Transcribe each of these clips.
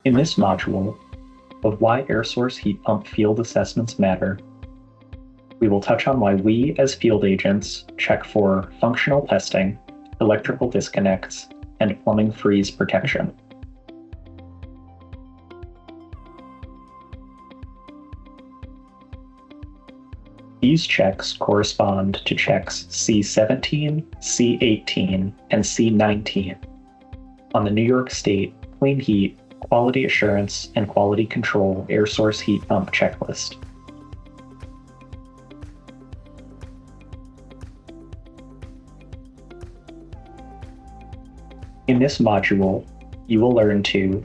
In this module of why air source heat pump field assessments matter, we will touch on why we, as field agents, check for functional testing, electrical disconnects, and plumbing freeze protection. These checks correspond to checks C17, C18, and C19 on the New York State Clean Heat, Quality Assurance, and Quality Control Air Source Heat Pump Checklist. In this module, you will learn to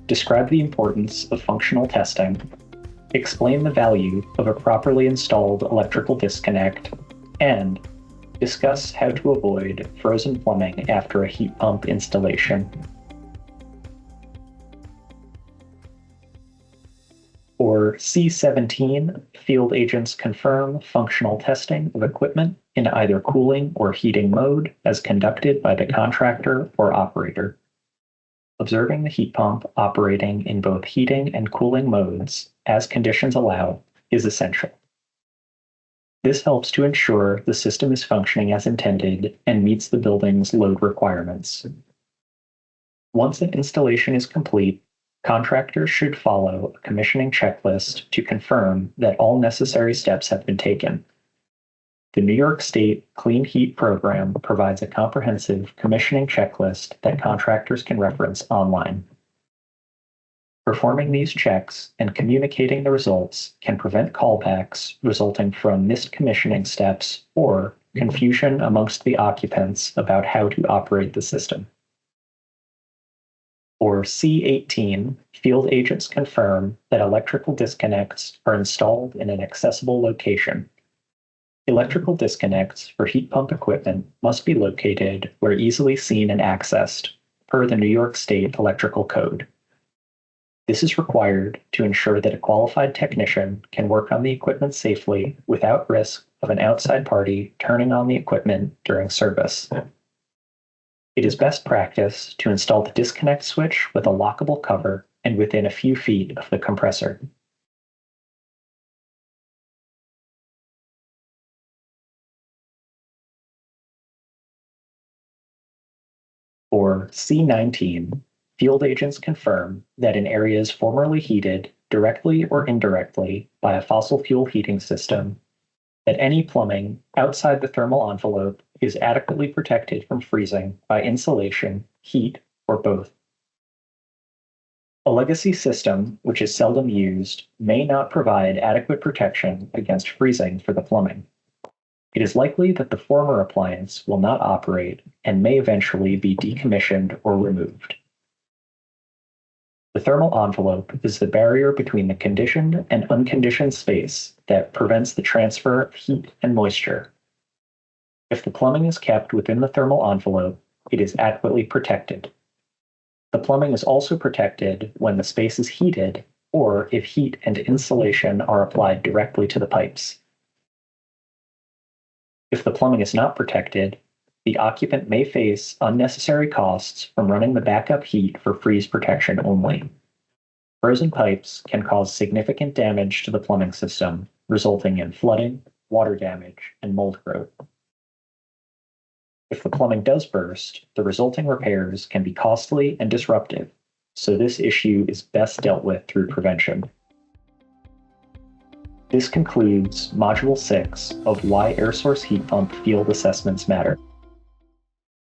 describe the importance of functional testing, explain the value of a properly installed electrical disconnect, and discuss how to avoid frozen plumbing after a heat pump installation. For C17, field agents confirm functional testing of equipment in either cooling or heating mode as conducted by the contractor or operator. Observing the heat pump operating in both heating and cooling modes as conditions allow is essential. This helps to ensure the system is functioning as intended and meets the building's load requirements. Once an installation is complete, contractors should follow a commissioning checklist to confirm that all necessary steps have been taken. The New York State Clean Heat Program provides a comprehensive commissioning checklist that contractors can reference online. Performing these checks and communicating the results can prevent callbacks resulting from missed commissioning steps or confusion amongst the occupants about how to operate the system. For C18, field agents confirm that electrical disconnects are installed in an accessible location. Electrical disconnects for heat pump equipment must be located where easily seen and accessed, per the New York State Electrical Code. This is required to ensure that a qualified technician can work on the equipment safely without risk of an outside party turning on the equipment during service. It is best practice to install the disconnect switch with a lockable cover and within a few feet of the compressor. For C19, field agents confirm that in areas formerly heated directly or indirectly by a fossil fuel heating system, that any plumbing outside the thermal envelope is adequately protected from freezing by insulation, heat, or both. A legacy system, which is seldom used, may not provide adequate protection against freezing for the plumbing. It is likely that the former appliance will not operate and may eventually be decommissioned or removed. The thermal envelope is the barrier between the conditioned and unconditioned space that prevents the transfer of heat and moisture. If the plumbing is kept within the thermal envelope, it is adequately protected. The plumbing is also protected when the space is heated or if heat and insulation are applied directly to the pipes. If the plumbing is not protected, the occupant may face unnecessary costs from running the backup heat for freeze protection only. Frozen pipes can cause significant damage to the plumbing system, resulting in flooding, water damage, and mold growth. If the plumbing does burst, the resulting repairs can be costly and disruptive, so this issue is best dealt with through prevention. This concludes Module 6 of Why Air Source Heat Pump Field Assessments Matter.